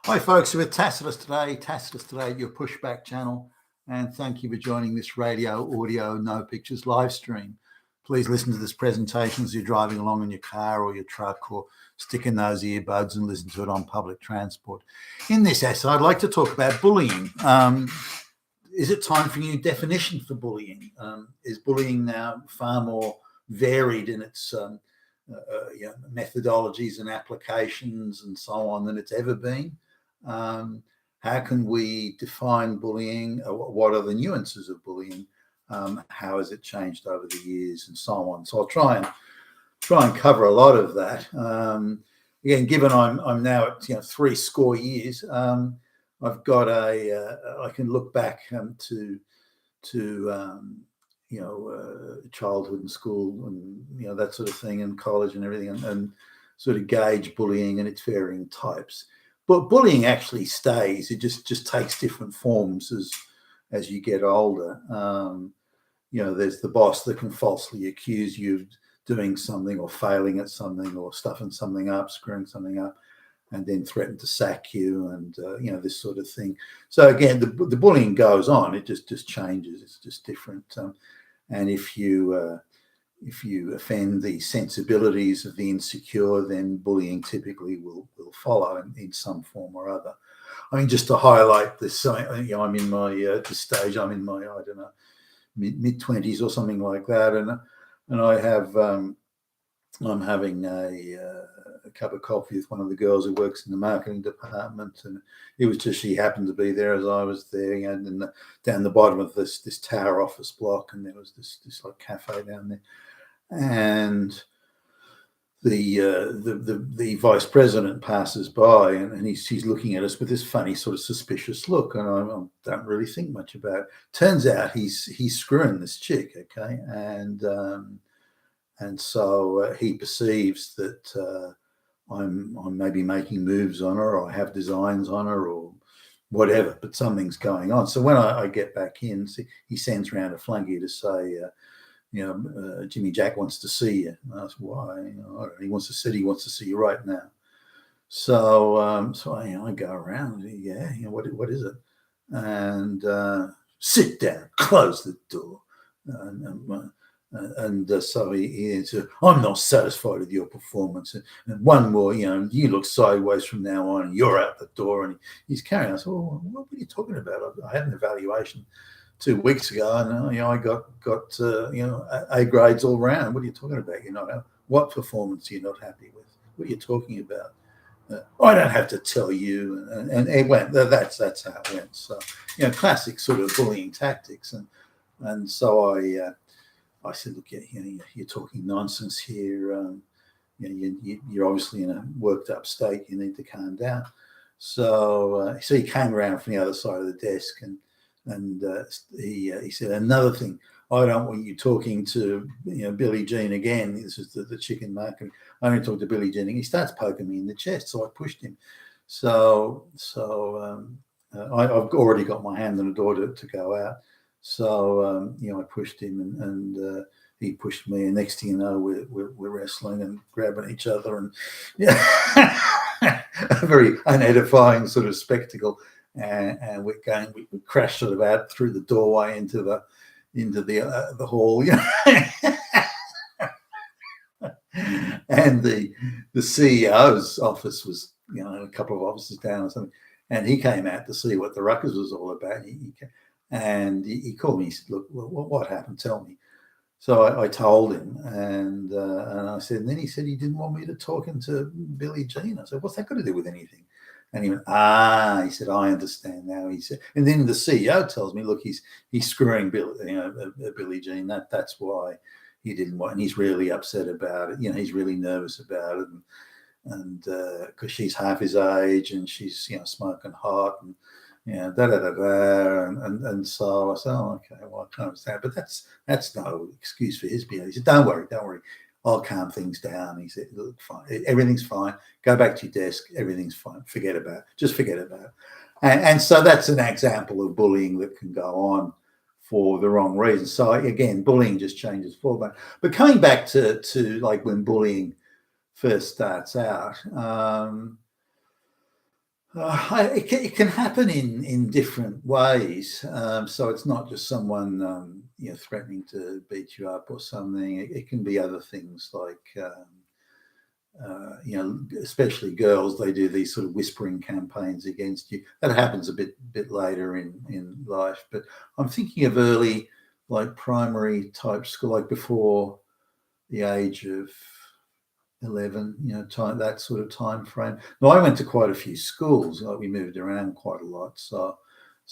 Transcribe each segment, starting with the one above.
Hi, folks. We're with Tacitus today, your pushback channel. And thank you for joining this radio, audio, no pictures live stream. Please listen to this presentation as you're driving along in your car or your truck, or stick in those earbuds and listen to it on public transport. In this essay, I'd like to talk about bullying. Is it time for a new definition for bullying? Is bullying now far more varied in its methodologies and applications and so on than it's ever been? How can we define bullying? What are the nuances of bullying? How has it changed over the years, and so on? So I'll try and cover a lot of that. Again, given I'm now at 70 years, I've got I can look back to childhood and school and that sort of thing, and college and everything, and sort of gauge bullying and its varying types. But bullying actually stays. It just takes different forms as you get older. There's the boss that can falsely accuse you of doing something or failing at something or stuffing something up, screwing something up, and then threaten to sack you, and this sort of thing. So again, the bullying goes on. It just changes. It's just different. And if you offend the sensibilities of the insecure, then bullying typically will follow in some form or other. I mean, just to highlight this, I'm in my this stage. I'm in my mid-20s or something like that, and I have I'm having a cup of coffee with one of the girls who works in the marketing department, and it was just she happened to be there as I was there, and down the bottom of this tower office block, and there was this like cafe down there, and the vice president passes by, and he's looking at us with this funny sort of suspicious look, and I don't really think much about it. Turns out he's screwing this chick, okay, and so he perceives that I'm maybe making moves on her, or I have designs on her, or whatever, but something's going on. So when I get back in, he sends around a flunky to say, Jimmy Jack wants to see you. And I asked why. He wants to see you right now. So I go around. Yeah, what is it? And sit down, close the door. So he said, I'm not satisfied with your performance. And one more, you look sideways from now on, and you're out the door. And he's carrying us. Oh, what are you talking about? I had an evaluation 2 weeks ago, and I got A grades all round. What are you talking about? What performance are you not happy with? What are you talking about? I don't have to tell you. And it went. That's how it went. So classic sort of bullying tactics. And so I said, look, you're talking nonsense here. You're obviously in a worked up state. You need to calm down. So he came around from the other side of the desk, and he said, another thing, I don't want you talking to Billie Jean again. This is the chicken marketing. I only talk to Billie Jean. And he starts poking me in the chest, so I pushed him. So I've already got my hand on the door to go out. So I pushed him, and he pushed me, and next thing you know, we're wrestling and grabbing each other, and a very unedifying sort of spectacle. And we crashed sort of out through the doorway into the hall, and the CEO's office was a couple of offices down or something, and he came out to see what the ruckus was all about. He called me. He said, "Look, what happened? Tell me." So I told him, and I said, and then he said he didn't want me to talk into Billie Jean. I said, "What's that got to do with anything?" And he went, he said, "I understand now." He said, and then the CEO tells me, "Look, he's screwing Billie Jean. That's why he didn't want, and he's really upset about it. He's really nervous about it, and because she's half his age, and she's smoking hot, and." And so I said, "Oh, okay, well, I can't understand, but that's no excuse for his behavior." He said, don't worry, I'll calm things down." He said, "Look, fine, everything's fine. Go back to your desk. Everything's fine. Forget about it." And so that's an example of bullying that can go on for the wrong reasons. So again, bullying just changes form. But coming back to like when bullying first starts out. It can happen in different ways. So it's not just someone threatening to beat you up or something. It can be other things like especially girls. They do these sort of whispering campaigns against you. That happens a bit later in life. But I'm thinking of early, like primary type school, like before the age of 11, time, that sort of time frame. Now, I went to quite a few schools. Like we moved around quite a lot, so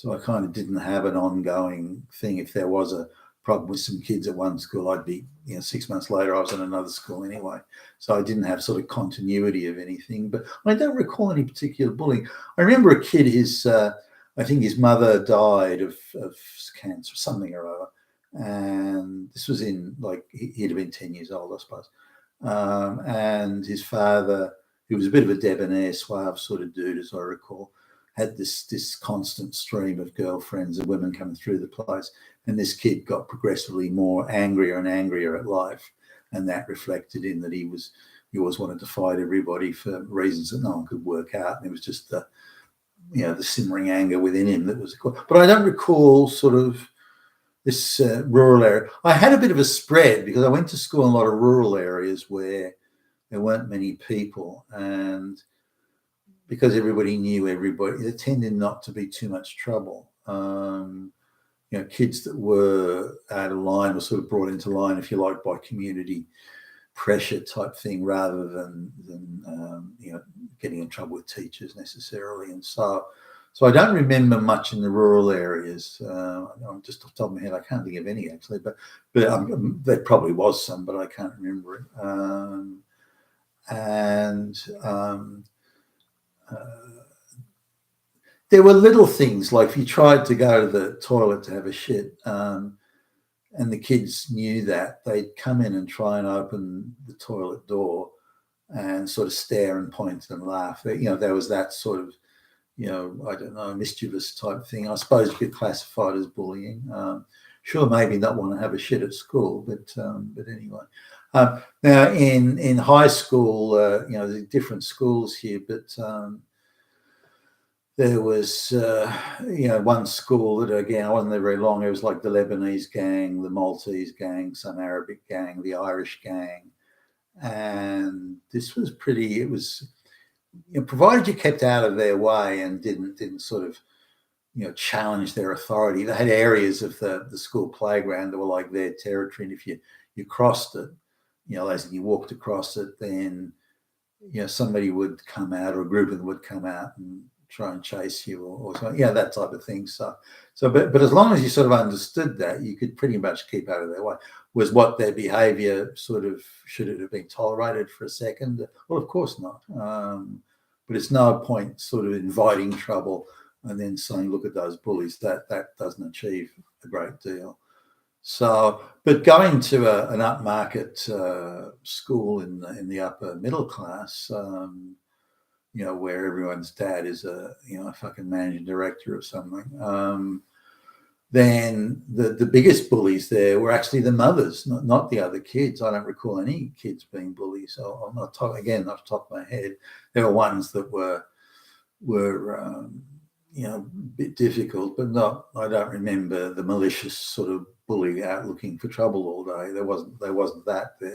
I kind of didn't have an ongoing thing. If there was a problem with some kids at one school, I'd be 6 months later I was in another school anyway, so I didn't have sort of continuity of anything. But I don't recall any particular bullying. I remember a kid, I think his mother died of cancer, something or other, and this was in, like, he'd have been 10 years old, I suppose. And his father, who was a bit of a debonair, suave sort of dude, as I recall, had this constant stream of girlfriends and women coming through the place. And this kid got progressively more angrier and angrier at life. And that reflected in that he always wanted to fight everybody for reasons that no one could work out. And it was just the simmering anger within him that was. But I don't recall sort of this rural area. I had a bit of a spread because I went to school in a lot of rural areas where there weren't many people, and because everybody knew everybody, there tended not to be too much trouble. Kids that were out of line were sort of brought into line, if you like, by community pressure type thing, rather than getting in trouble with teachers necessarily. And so I don't remember much in the rural areas. I'm just off the top of my head, I can't think of any actually, but there probably was some, but I can't remember it. There were little things like if you tried to go to the toilet to have a shit, and the kids knew that, they'd come in and try and open the toilet door and sort of stare and point and laugh. There was that sort of, I don't know, mischievous type thing. I suppose you could classify it as bullying. Sure, maybe not want to have a shit at school, but anyway. Now in high school, there's different schools here, but there was one school that, again, I wasn't there very long. It was like the Lebanese gang, the Maltese gang, some Arabic gang, the Irish gang, and this was pretty. It was, provided you kept out of their way and didn't sort of challenge their authority. They had areas of the school playground that were like their territory, and if you crossed it, as you walked across it, then somebody would come out, or a group of them would come out and try and chase you or something, that type of thing. But as long as you sort of understood that, you could pretty much keep out of their way. Was what their behaviour sort of, should it have been tolerated for a second? Well, of course not. But it's no point sort of inviting trouble and then saying, look at those bullies. That doesn't achieve a great deal. So, but going to an upmarket school in the upper middle class, where everyone's dad is a fucking managing director or something, then the biggest bullies there were actually the mothers, not the other kids. I don't recall any kids being bullies. So I'm not talking, again, off the top of my head. There were ones that were a bit difficult, but I don't remember the malicious sort of bully out looking for trouble all day. There wasn't that there.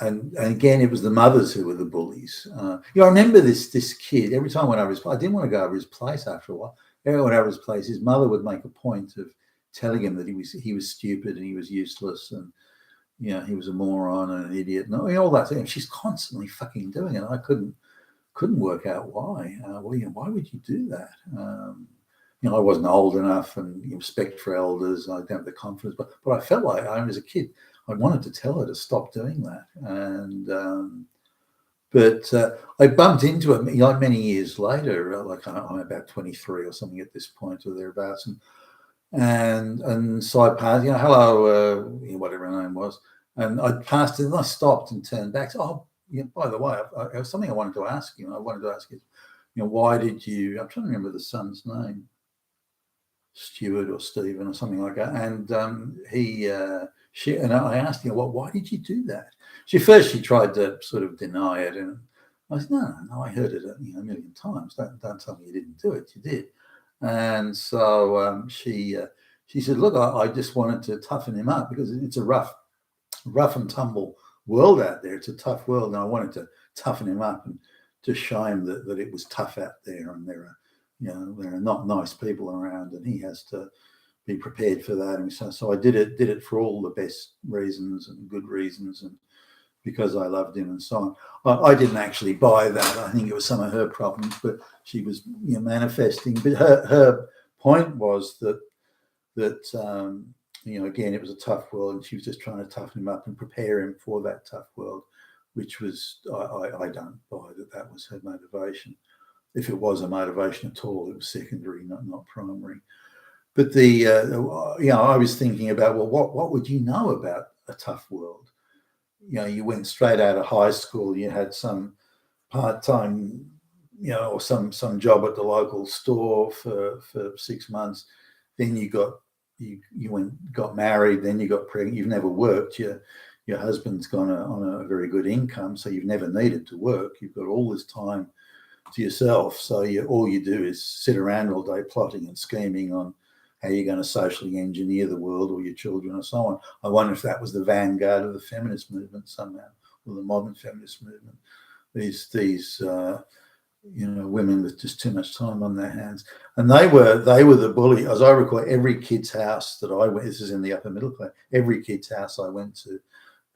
And again, it was the mothers who were the bullies. I remember this kid. Every time I went over his place, I didn't want to go over his place after a while. Every time I went over his place, his mother would make a point of telling him that he was stupid and he was useless, and he was a moron and an idiot, and all that thing. And she's constantly fucking doing it. I couldn't work out why. Why would you do that? I wasn't old enough, and respect for elders. I didn't have the confidence, but I felt like as a kid, I wanted to tell her to stop doing that. And but I bumped into her many years later. Like I'm about 23 or something at this point or thereabouts, and so I passed. Hello, whatever her name was, and I passed it, and I stopped and turned back. So, by the way, I was something I wanted to ask you. I wanted to ask you, why did you? I'm trying to remember the son's name. Stuart or Stephen or something like that, and and I asked her, well, why did you do that? She tried to sort of deny it, and I said, no, I heard it a million times. Don't tell me you didn't do it. You did. And so she said, look, I just wanted to toughen him up because it's a rough and tumble world out there. It's a tough world, and I wanted to toughen him up and to show him that it was tough out there, and there are not nice people around, and he has to be prepared for that. And so I did it for all the best reasons and good reasons, and because I loved him and so on. I didn't actually buy that. I think it was some of her problems, but she was manifesting. But her point was that again, it was a tough world, and she was just trying to toughen him up and prepare him for that tough world, which was, I don't buy that was her motivation. If it was a motivation at all, it was secondary, not primary. But I was thinking about, well, what would you know about a tough world? You went straight out of high school, you had some part-time, or some job at the local store for 6 months. Then you got married, then you got pregnant. You've never worked. Your husband's gone on a very good income, so you've never needed to work. You've got all this time to yourself. So all you do is sit around all day plotting and scheming on how you're going to socially engineer the world or your children or so on. I wonder if that was the vanguard of the feminist movement somehow, or the modern feminist movement. These women with just too much time on their hands, and they were the bully. As I recall, every kid's house that I went, this is in the upper middle class, every kid's house I went to,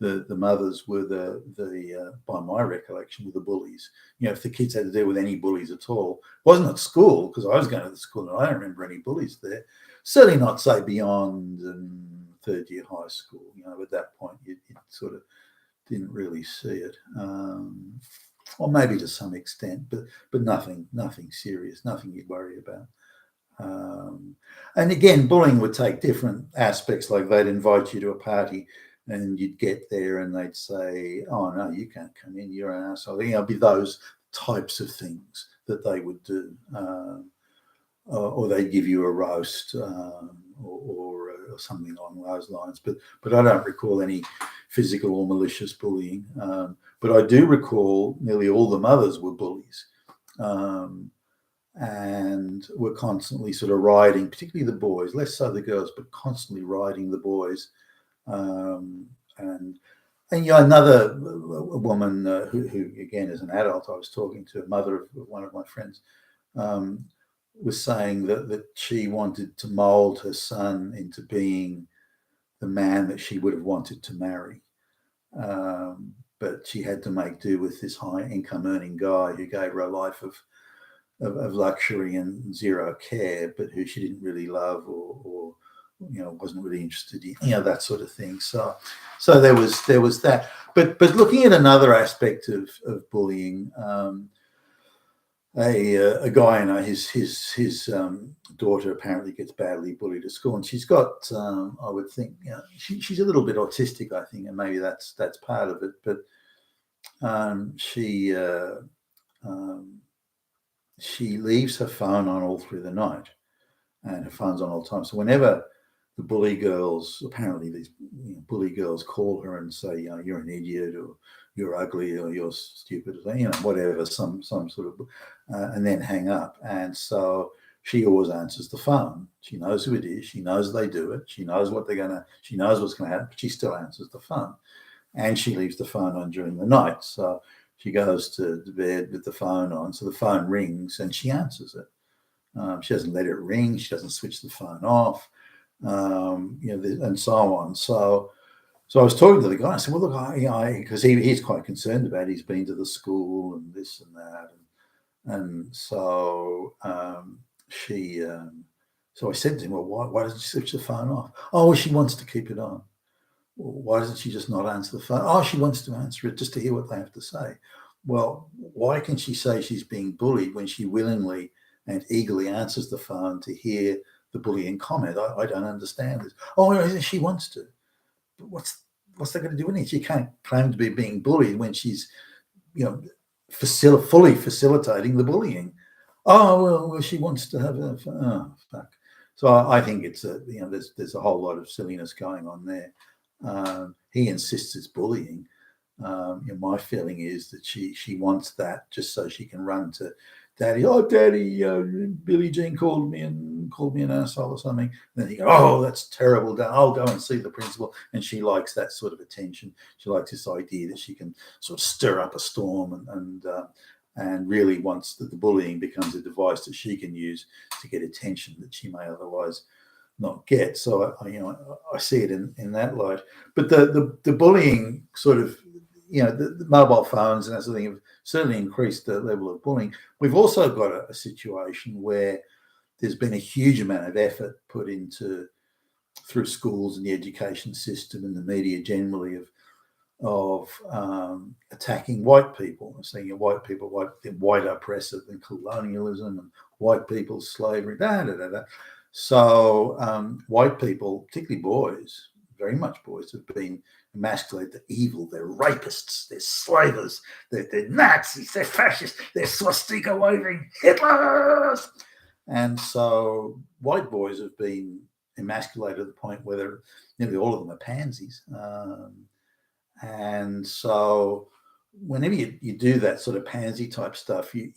the mothers were the by my recollection, were the bullies. If the kids had to deal with any bullies at all, it wasn't at school, because I was going to the school and I don't remember any bullies there. Certainly not, say, beyond third year high school. At that point, you sort of didn't really see it. Or maybe to some extent, but nothing serious, nothing you'd worry about. And again, bullying would take different aspects. Like they'd invite you to a party, and you'd get there, and they'd say, "Oh no, you can't come in. You're an asshole." It'd be those types of things that they would do, or they'd give you a roast, or something along those lines. But I don't recall any physical or malicious bullying. But I do recall nearly all the mothers were bullies, and were constantly sort of riding, particularly the boys, less so the girls, but constantly riding the boys. And another woman who again, as an adult, I was talking to, a mother of one of my friends, was saying that she wanted to mold her son into being the man that she would have wanted to marry. But she had to make do with this high income earning guy who gave her a life of luxury and zero care, but who she didn't really love or wasn't really interested in, that sort of thing. So there was that. But looking at another aspect of bullying, a guy, his daughter apparently gets badly bullied at school, and she's got, I would think, she's a little bit autistic, I think, and maybe that's part of it. But she leaves her phone on all through the night, and her phone's on all the time. So whenever the bully girls, apparently these bully girls, call her and say, you're an idiot, or you're ugly, or you're stupid, whatever, some sort of, and then hang up. And so she always answers the phone. She knows who it is. She knows they do it. She knows she knows what's going to happen, but she still answers the phone. And she leaves the phone on during the night. So she goes to bed with the phone on. So the phone rings and she answers it. She doesn't let it ring. She doesn't switch the phone off, and so on. So I was talking to the guy. I said, well, look, because he's quite concerned about it. He's been to the school and this and that. And so so I said to him, well, why doesn't she switch the phone off? Oh, well, she wants to keep it on. Well, why doesn't she just not answer the phone? Oh, she wants to answer it just to hear what they have to say. Well, why can she say she's being bullied when she willingly and eagerly answers the phone to hear the bullying comment? I don't understand this. Oh, she wants to. But what's that going to do with it? She can't claim to be being bullied when she's, fully facilitating the bullying. Oh, well, she wants to have a fuck. So I think it's there's a whole lot of silliness going on there. He insists it's bullying. My feeling is that she wants that just so she can run to Daddy. Oh, Daddy, Billie Jean called me an asshole or something. And then he goes, oh, that's terrible. Dad. I'll go and see the principal. And she likes that sort of attention. She likes this idea that she can sort of stir up a storm and really wants that the bullying becomes a device that she can use to get attention that she may otherwise not get. So I see it in that light. But the bullying sort of, the mobile phones and that sort of thing have certainly increased the level of bullying. We've also got a situation where there's been a huge amount of effort put into through schools and the education system and the media generally of attacking white people, saying white people, white oppressive and colonialism and white people's slavery, So white people, particularly boys, very much boys, have been emasculated. They're evil, they're rapists, they're slavers, they're Nazis, they're fascists, they're swastika waving Hitlers. And so white boys have been emasculated to the point where nearly all of them are pansies. And so whenever you do that sort of pansy type stuff, you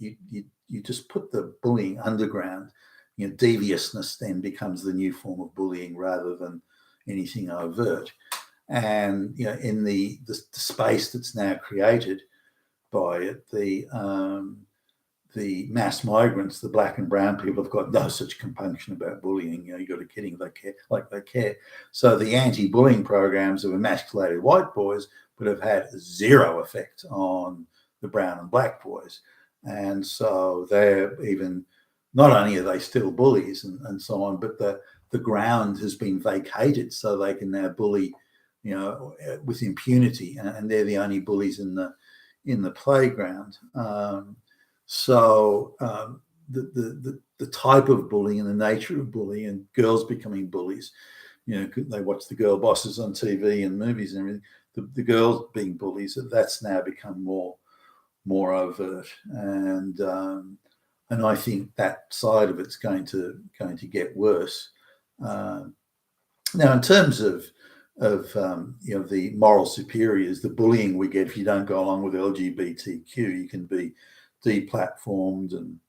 just put the bullying underground. Deviousness then becomes the new form of bullying rather than anything overt. And in the space that's now created by it, the mass migrants, the black and brown people, have got no such compunction about bullying. You got to kidding, they care like they care. So the anti-bullying programs have emasculated white boys, but have had zero effect on the brown and black boys. And so they're even, not only are they still bullies and so on, but the ground has been vacated so they can now bully, with impunity, and they're the only bullies in the playground. So the type of bullying and the nature of bullying and girls becoming bullies, they watch the girl bosses on TV and movies and everything. The girls being bullies, that's now become more overt, and I think that side of it's going to get worse. Now, in terms of the moral superiors, the bullying we get if you don't go along with LGBTQ, you can be deplatformed and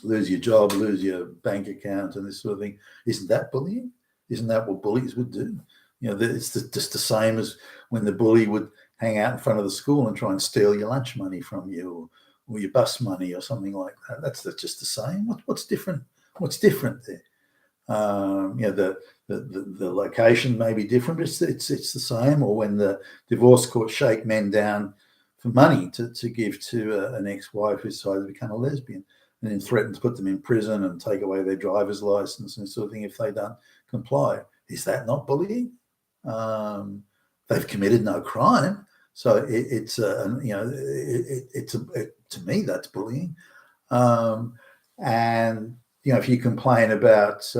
lose your job, lose your bank account, and this sort of thing. Isn't that bullying? Isn't that what bullies would do? It's just the same as when the bully would hang out in front of the school and try and steal your lunch money from you, or your bus money, or something like that. That's just the same. What's different? What's different there? The location may be different, but it's the same. Or when the divorce court shake men down for money to give to an ex-wife who's decided to become a lesbian, and then threaten to put them in prison and take away their driver's license and sort of thing if they don't comply. Is that not bullying? They've committed no crime, so to me that's bullying. And if you complain about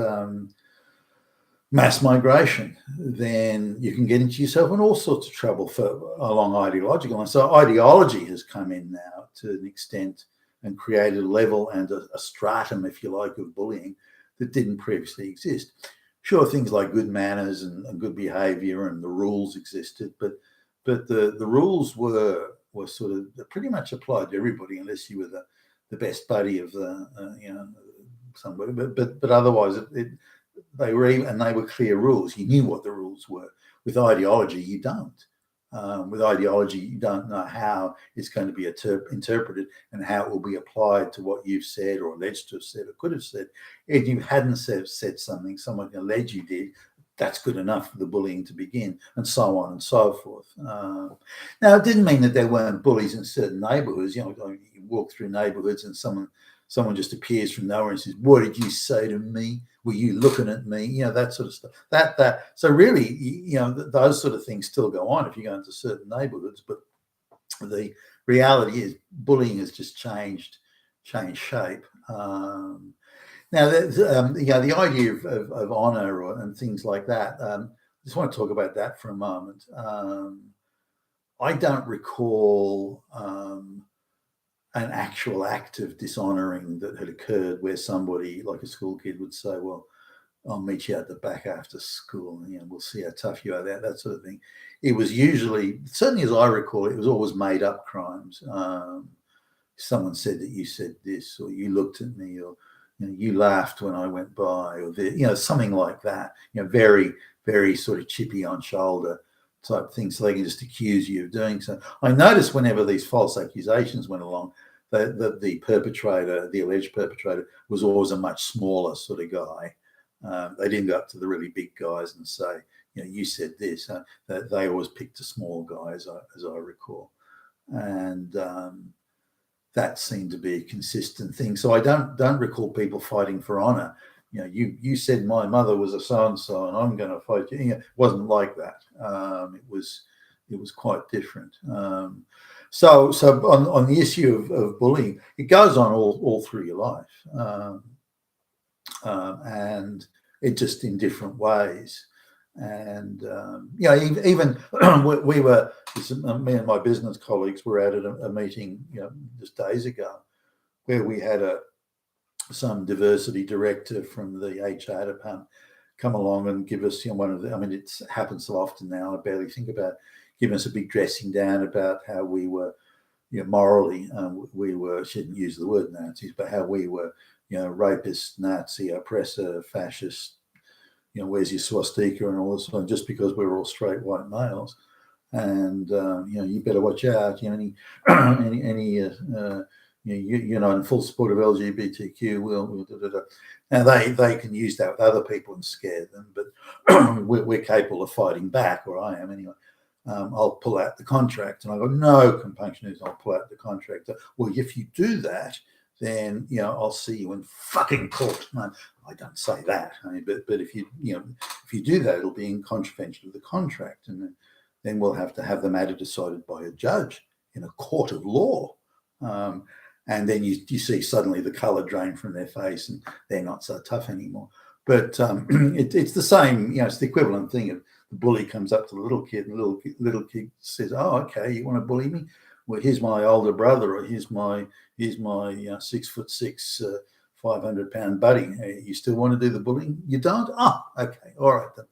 mass migration, then you can get into yourself in all sorts of trouble along ideological. And so ideology has come in now to an extent and created a level and a stratum, if you like, of bullying that didn't previously exist. Sure, things like good manners and good behavior and the rules existed, but the rules were sort of pretty much applied to everybody unless you were the best buddy of somebody. But otherwise, they were clear rules. You knew what the rules were. With ideology, you don't. With ideology, you don't know how it's going to be interpreted and how it will be applied to what you've said or alleged to have said or could have said. If you hadn't said something, someone alleged you did, that's good enough for the bullying to begin, and so on and so forth. Now, it didn't mean that there weren't bullies in certain neighbourhoods. You walk through neighbourhoods and someone just appears from nowhere and says, "What did you say to me? Were you looking at me?" That sort of stuff. So really, those sort of things still go on if you go into certain neighbourhoods. But the reality is, bullying has just changed shape. Now, the idea of honour and things like that. I just want to talk about that for a moment. I don't recall an actual act of dishonouring that had occurred where somebody, like a school kid, would say, well, I'll meet you at the back after school, and we'll see how tough you are. That sort of thing. It was usually, certainly as I recall, it was always made up crimes. Someone said that you said this, or you looked at me, or you laughed when I went by, or something like that. Very, very sort of chippy on shoulder type thing, so they can just accuse you of doing so. I noticed whenever these false accusations went along, that the perpetrator, the alleged perpetrator, was always a much smaller sort of guy. They didn't go up to the really big guys and say, you said this. They always picked a small guy, as I recall, and that seemed to be a consistent thing. So I don't recall people fighting for honor. You said my mother was a so and so, and I'm going to fight you. It wasn't like that. It was quite different. So on the issue of bullying, it goes on all through your life. And it just in different ways. And even we were, me and my business colleagues were out at a meeting just days ago, where we had some diversity director from the HR department come along and give us one of the, it happens so often now, I barely think about it, giving us a big dressing down about how we were morally, we were, shouldn't use the word Nazis, but how we were rapist, Nazi, oppressor, fascist, where's your swastika and all this, just because we're all straight white males. And, you better watch out, any in full support of LGBTQ, we'll Now, they can use that with other people and scare them, but we're capable of fighting back, or I am anyway. I'll pull out the contract. And I go, no compunction, I'll pull out the contract. Well, if you do that, then I'll see you in fucking court. No, I don't say that. But if you do that, it'll be in contravention of the contract, and then we'll have to have the matter decided by a judge in a court of law. And then you see suddenly the colour drain from their face, and they're not so tough anymore. But it's the same. It's the equivalent thing of the bully comes up to the little kid, and the little kid says, "Oh, okay, you want to bully me? Well, here's my older brother, or here's my 6'6", 500-pound buddy. You still want to do the bullying? You don't? Oh, okay, all right then.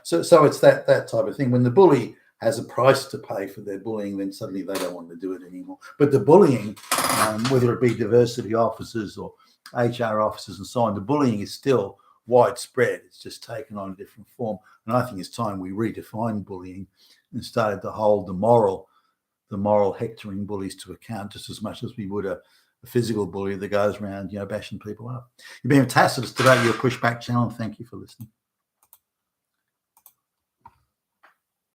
So it's that type of thing. When the bully has a price to pay for their bullying, then suddenly they don't want to do it anymore. But the bullying, whether it be diversity officers or HR officers and so on, the bullying is still widespread. It's just taken on a different form. And I think it's time we redefine bullying and started to hold the moral hectoring bullies to account just as much as we would a physical bully that goes around, bashing people up. You've been fantastic today, your Pushback channel. Thank you for listening.